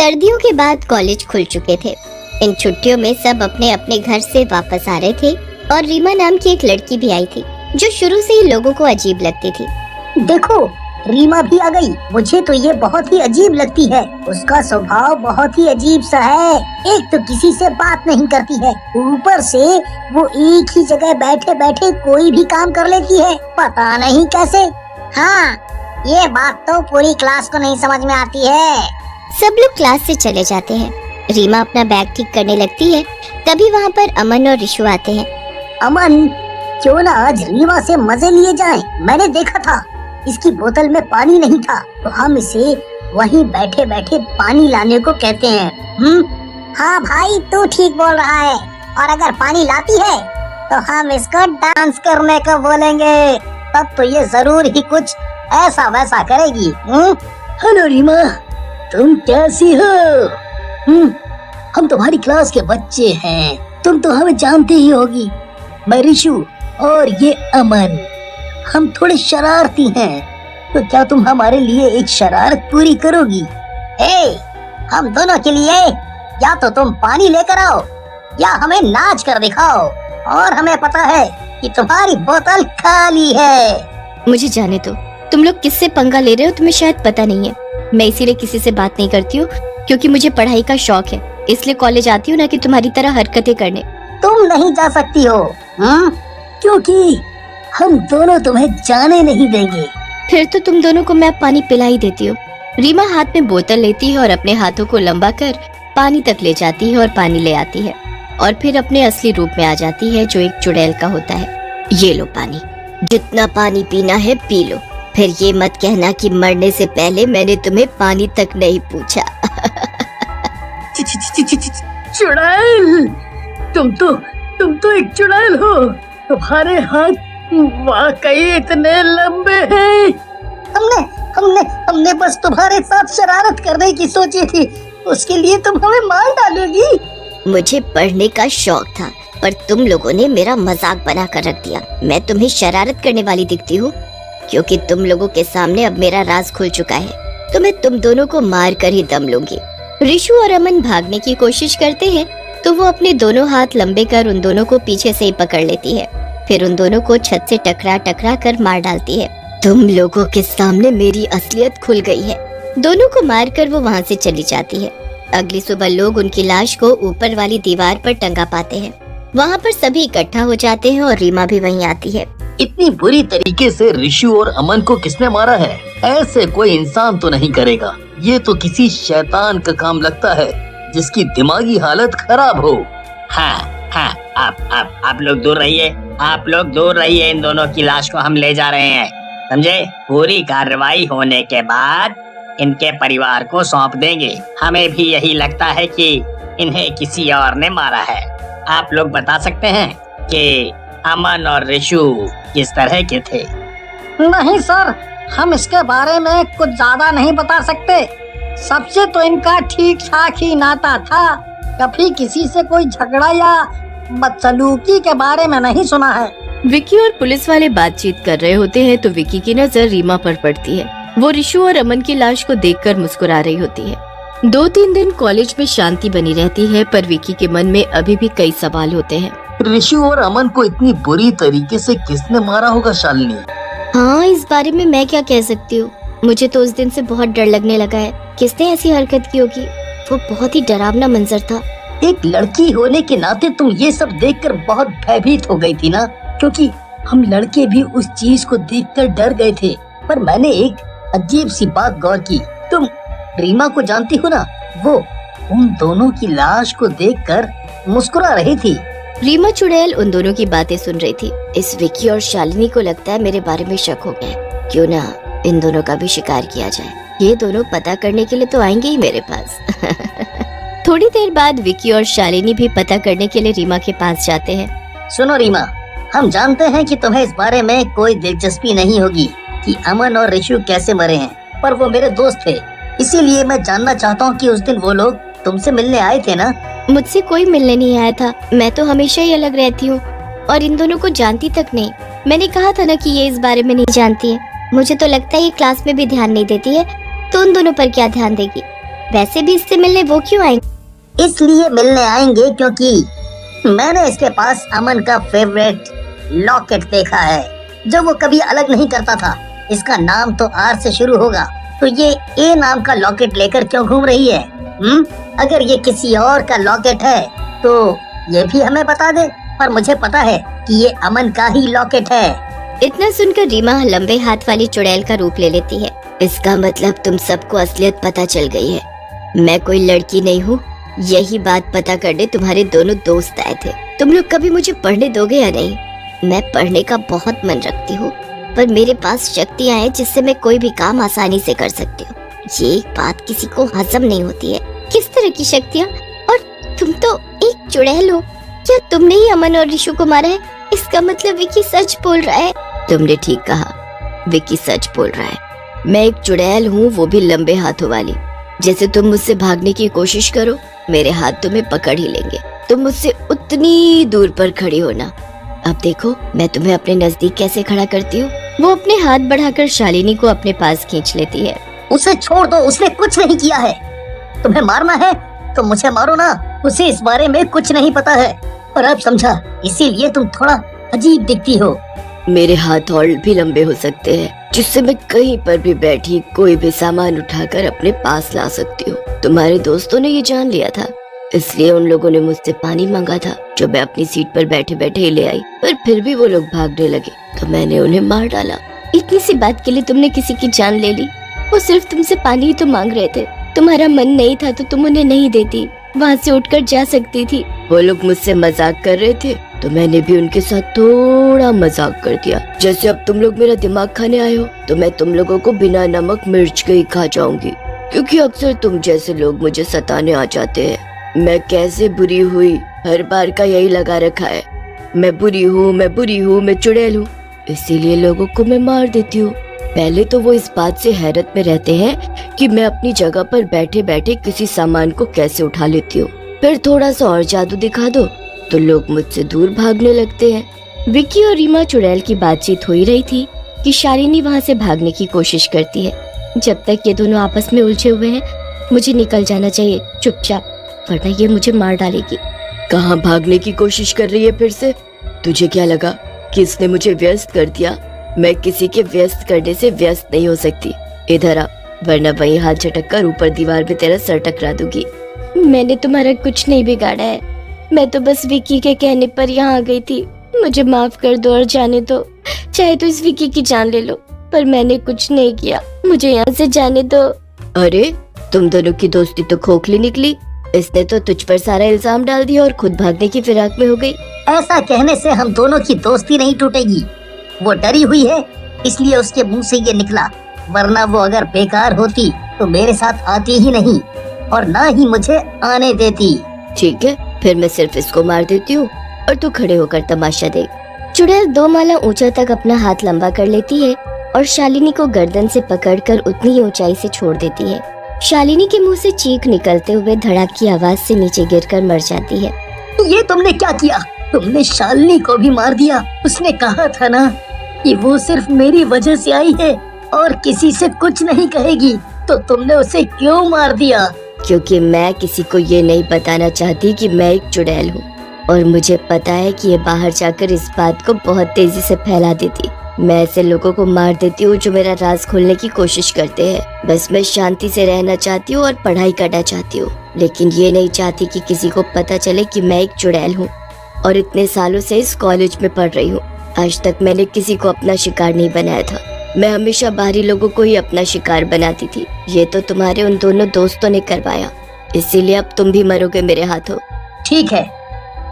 सर्दियों के बाद कॉलेज खुल चुके थे। इन छुट्टियों में सब अपने अपने घर से वापस आ रहे थे और रीमा नाम की एक लड़की भी आई थी जो शुरू से ही लोगों को अजीब लगती थी। देखो, रीमा भी आ गई। मुझे तो ये बहुत ही अजीब लगती है। उसका स्वभाव बहुत ही अजीब सा है। एक तो किसी से बात नहीं करती है, ऊपर से वो एक ही जगह बैठे बैठे कोई भी काम कर लेती है, पता नहीं कैसे। हाँ, ये बात तो पूरी क्लास को नहीं समझ में आती है। सब लोग क्लास से चले जाते हैं। रीमा अपना बैग ठीक करने लगती है, तभी वहाँ पर अमन और ऋषु आते हैं। अमन, क्यों ना आज रीमा से मजे लिए जाएं? मैंने देखा था इसकी बोतल में पानी नहीं था, तो हम इसे वहीं बैठे बैठे पानी लाने को कहते हैं। हाँ भाई, तू ठीक बोल रहा है। और अगर पानी लाती है तो हम इसको डांस करने को बोलेंगे, तब तो ये जरूर ही कुछ ऐसा वैसा करेगी। हेलो रीमा, तुम कैसी हो? हम तुम्हारी क्लास के बच्चे हैं, तुम तो हमें जानती ही होगी। मैं ऋषु और ये अमन। हम थोड़े शरारती हैं, तो क्या तुम हमारे लिए एक शरारत पूरी करोगी? हम दोनों के लिए या तो तुम पानी लेकर आओ या हमें नाच कर दिखाओ, और हमें पता है कि तुम्हारी बोतल खाली है। मुझे जाने दो, तुम लोग किससे पंगा ले रहे हो तुम्हें शायद पता नहीं है। मैं इसीलिए किसी से बात नहीं करती हूँ क्योंकि मुझे पढ़ाई का शौक है, इसलिए कॉलेज आती हूँ ना कि तुम्हारी तरह हरकतें करने। तुम नहीं जा सकती हो, क्योंकि हम दोनों तुम्हें जाने नहीं देंगे। फिर तो तुम दोनों को मैं पानी पिला ही देती हूँ। रीमा हाथ में बोतल लेती है और अपने हाथों को लंबा कर पानी तक ले जाती है और पानी ले आती है और फिर अपने असली रूप में आ जाती है जो एक चुड़ैल का होता है। ये लो पानी, जितना पानी पीना है पी लो, फिर ये मत कहना कि मरने से पहले मैंने तुम्हें पानी तक नहीं पूछा। चुड़ैल, तुम तो एक चुड़ैल हो। तुम्हारे हाथ वाकई इतने लंबे हैं। हमने बस तुम्हारे साथ शरारत करने की सोची थी, उसके लिए तुम हमें मार डालोगी। मुझे पढ़ने का शौक था पर तुम लोगों ने मेरा मजाक बना कर रख दिया। मैं तुम्हें शरारत करने वाली दिखती हूँ क्योंकि तुम लोगों के सामने अब मेरा राज खुल चुका है, तो मैं तुम दोनों को मार कर ही दम लूंगी। ऋषु और अमन भागने की कोशिश करते हैं तो वो अपने दोनों हाथ लंबे कर उन दोनों को पीछे से ही पकड़ लेती है, फिर उन दोनों को छत से टकरा टकरा कर मार डालती है। तुम लोगों के सामने मेरी असलियत खुल गई है। दोनों को मारकर वो वहाँ से चली जाती है। अगली सुबह लोग उनकी लाश को ऊपर वाली दीवार पर टंगा पाते हैं। वहाँ पर सभी इकट्ठा हो जाते हैं और रीमा भी वहीं आती है। इतनी बुरी तरीके से ऋषु और अमन को किसने मारा है? ऐसे कोई इंसान तो नहीं करेगा। ये तो किसी शैतान का काम लगता है जिसकी दिमागी हालत खराब हो। हाँ, आप लोग दूर रहिए, आप लोग दूर रहिए। इन दोनों की लाश को हम ले जा रहे हैं, समझे? पूरी कार्रवाई होने के बाद इनके परिवार को सौंप देंगे। हमें भी यही लगता है कि इन्हें किसी और ने मारा है। आप लोग बता सकते हैं कि अमन और ऋषु किस तरह के थे? नहीं सर, हम इसके बारे में कुछ ज्यादा नहीं बता सकते। सबसे तो इनका ठीक ठाक ही नाता था, कभी किसी से कोई झगड़ा या बदसलूकी के बारे में नहीं सुना है। विकी और पुलिस वाले बातचीत कर रहे होते हैं तो विकी की नजर रीमा पर पड़ती है। वो ऋषु और अमन की लाश को देखकर मुस्कुरा रही होती है। 2-3 दिन कॉलेज में शांति बनी रहती है पर विकी के मन में अभी भी कई सवाल होते हैं। ऋषु और अमन को इतनी बुरी तरीके से किसने मारा होगा शालिनी? हाँ, इस बारे में मैं क्या कह सकती हूँ। मुझे तो उस दिन से बहुत डर लगने लगा है। किसने ऐसी हरकत की होगी? वो बहुत ही डरावना मंजर था। एक लड़की होने के नाते तुम ये सब देखकर बहुत भयभीत हो गई थी ना, क्योंकि हम लड़के भी उस चीज को देखकर डर गए थे। पर मैंने एक अजीब सी बात गौर की। तुम रीमा को जानती हो ना? वो उन दोनों की लाश को देखकर मुस्कुरा रही थी। रीमा चुड़ैल उन दोनों की बातें सुन रही थी। इस विकी और शालिनी को लगता है मेरे बारे में शक हो गया। क्यों ना इन दोनों का भी शिकार किया जाए। ये दोनों पता करने के लिए तो आएंगे ही मेरे पास। थोड़ी देर बाद विकी और शालिनी भी पता करने के लिए रीमा के पास जाते हैं। सुनो रीमा, हम जानते हैं कि तुम्हें इस बारे में कोई दिलचस्पी नहीं होगी कि अमन और ऋषु कैसे मरे हैं, पर वो मेरे दोस्त थे, इसीलिए मैं जानना चाहता हूँ कि उस दिन वो लोग तुमसे मिलने आए थे ना? मुझसे कोई मिलने नहीं आया था। मैं तो हमेशा ही अलग रहती हूँ और इन दोनों को जानती तक नहीं। मैंने कहा था ना कि ये इस बारे में नहीं जानती है। मुझे तो लगता है ये क्लास में भी ध्यान नहीं देती है, तो उन दोनों पर क्या ध्यान देगी। वैसे भी इससे मिलने वो क्यों आएंगे? इसलिए मिलने आएंगे क्योंकि मैंने इसके पास अमन का फेवरेट लॉकेट देखा है, जो वो कभी अलग नहीं करता था। इसका नाम तो आर से शुरू होगा, तो ये ए नाम का लॉकेट लेकर क्यों घूम रही है? अगर ये किसी और का लॉकेट है तो ये भी हमें बता दे, पर मुझे पता है कि ये अमन का ही लॉकेट है। इतना सुनकर रीमा लंबे हाथ वाली चुड़ैल का रूप ले लेती है। इसका मतलब तुम सबको असलियत पता चल गई है। मैं कोई लड़की नहीं हूँ, यही बात पता करने तुम्हारे दोनों दोस्त आए थे। तुम लोग कभी मुझे पढ़ने दोगे या नहीं? मैं पढ़ने का बहुत मन रखती हूँ, पर मेरे पास शक्तियाँ हैं जिससे मैं कोई भी काम आसानी से कर सकती हूँ। ये बात किसी को हजम नहीं होती है। किस तरह की शक्तियाँ? और तुम तो एक चुड़ैल हो। क्या तुमने ही अमन और रिशु को मारा है? इसका मतलब विकी सच बोल रहा है। तुमने ठीक कहा, विकी सच बोल रहा है। मैं एक चुड़ैल हूँ, वो भी लंबे हाथों वाली। जैसे तुम मुझसे भागने की कोशिश करो, मेरे हाथ तुम्हें पकड़ ही लेंगे। तुम मुझसे उतनी दूर पर खड़ी होना। अब देखो मैं तुम्हें अपने नजदीक कैसे खड़ा करती हूँ। वो अपने हाथ बढ़ाकर शालिनी को अपने पास खींच लेती है। उसे छोड़ दो, उसने कुछ नहीं किया है। तुम्हें मारना है तो मुझे मारो ना, उसे इस बारे में कुछ नहीं पता है। और अब समझा, इसीलिए तुम थोड़ा अजीब दिखती हो। मेरे हाथ और भी लंबे हो सकते हैं, जिससे मैं कहीं पर भी बैठी कोई भी सामान उठाकर अपने पास ला सकती हूँ। तुम्हारे दोस्तों ने ये जान लिया था, इसलिए उन लोगों ने मुझसे पानी मांगा था, जो मैं अपनी सीट पर बैठे बैठे ही ले आई। पर फिर भी वो लोग भागने लगे, तो मैंने उन्हें मार डाला। इतनी सी बात के लिए तुमने किसी की जान ले ली? वो सिर्फ तुमसे पानी ही तो मांग रहे थे। तुम्हारा मन नहीं था तो तुम उन्हें नहीं देती, वहाँ से उठकर जा सकती थी। वो लोग मुझसे मजाक कर रहे थे, तो मैंने भी उनके साथ थोड़ा मजाक कर दिया। जैसे अब तुम लोग मेरा दिमाग खाने आए हो, तो मैं तुम लोगों को बिना नमक मिर्च के ही खा जाऊंगी, क्योंकि अक्सर तुम जैसे लोग मुझे सताने आ जाते हैं। मैं कैसे बुरी हुई, हर बार का यही लगा रखा है। मैं बुरी हूँ, मैं बुरी हूँ, मैं चुड़ैल हूँ, इसीलिए लोगों को मैं मार देती हूँ। पहले तो वो इस बात से हैरत में रहते हैं कि मैं अपनी जगह पर बैठे बैठे किसी सामान को कैसे उठा लेती हूँ। फिर थोड़ा सा और जादू दिखा दो तो लोग मुझसे दूर भागने लगते हैं। विकी और रीमा चुड़ैल की बातचीत हो ही रही थी कि शालिनी वहाँ से भागने की कोशिश करती है। जब तक ये दोनों आपस में उलझे हुए हैं, मुझे निकल जाना चाहिए चुपचाप, वरना ये मुझे मार डालेगी। कहाँ भागने की कोशिश कर रही है फिर से? तुझे क्या लगा कि इसने मुझे व्यस्त कर दिया? मैं किसी के व्यस्त करने से व्यस्त नहीं हो सकती। इधर आ, वरना वही हाथ झटक कर ऊपर दीवार पे तेरा सर टकरा दूंगी। मैंने तुम्हारा कुछ नहीं बिगाड़ा है, मैं तो बस विकी के कहने पर यहाँ आ गई थी। मुझे माफ कर दो और जाने दो, चाहे तो इस विकी की जान ले लो, पर मैंने कुछ नहीं किया, मुझे यहाँ से जाने दो। अरे तुम दोनों की दोस्ती तो खोखली निकली। इसने तो तुझ पर सारा इल्जाम डाल दिया और खुद भागने की फिराक में हो गई। ऐसा कहने से हम दोनों की दोस्ती नहीं टूटेगी। वो डरी हुई है, इसलिए उसके मुंह से ये निकला, वरना वो अगर बेकार होती तो मेरे साथ आती ही नहीं और ना ही मुझे आने देती। ठीक है, फिर मैं सिर्फ इसको मार देती हूँ और तू खड़े होकर तमाशा देख। चुड़ैल 2 माला ऊंचा तक अपना हाथ लंबा कर लेती है और शालिनी को गर्दन से पकड़कर उतनी ही ऊंचाई से छोड़ देती है। शालिनी के मुंह से चीख निकलते हुए धड़ाक की आवाज से नीचे गिरकर मर जाती है। ये तुमने क्या किया? तुमने शालिनी को भी मार दिया। उसने कहा था ना कि वो सिर्फ मेरी वजह से आई है और किसी से कुछ नहीं कहेगी, तो तुमने उसे क्यों मार दिया? क्योंकि मैं किसी को ये नहीं बताना चाहती कि मैं एक चुड़ैल हूँ, और मुझे पता है कि ये बाहर जाकर इस बात को बहुत तेजी से फैला देती। मैं ऐसे लोगों को मार देती हूँ जो मेरा राज खोलने की कोशिश करते हैं। बस मैं शांति से रहना चाहती हूँ और पढ़ाई करना चाहती हूँ, लेकिन ये नहीं चाहती कि किसी को पता चले कि मैं एक चुड़ैल हूँ और इतने सालों से इस कॉलेज में पढ़ रही हूँ। आज तक मैंने किसी को अपना शिकार नहीं बनाया था, मैं हमेशा बाहरी लोगों को ही अपना शिकार बनाती थी। ये तो तुम्हारे उन दोनों दोस्तों ने करवाया, इसीलिए अब तुम भी मरोगे मेरे हाथों। ठीक है,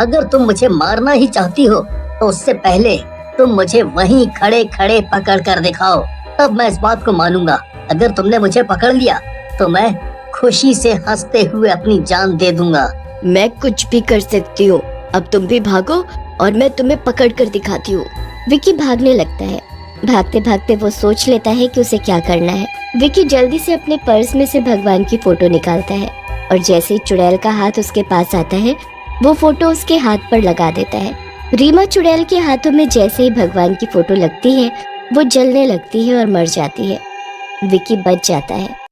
अगर तुम मुझे मारना ही चाहती हो तो उससे पहले तुम मुझे वहीं खड़े खड़े पकड़ कर दिखाओ, तब मैं इस बात को मानूंगा। अगर तुमने मुझे पकड़ लिया तो मैं खुशी से हंसते हुए अपनी जान दे दूंगा। मैं कुछ भी कर सकती हूँ, अब तुम भी भागो और मैं तुम्हें पकड़ कर दिखाती हूँ। विकी भागने लगता है। भागते भागते वो सोच लेता है कि उसे क्या करना है। विकी जल्दी से अपने पर्स में से भगवान की फोटो निकालता है और जैसे ही चुड़ैल का हाथ उसके पास आता है, वो फोटो उसके हाथ पर लगा देता है। रीमा चुड़ैल के हाथों में जैसे ही भगवान की फोटो लगती है, वो जलने लगती है और मर जाती है। विकी बच जाता है।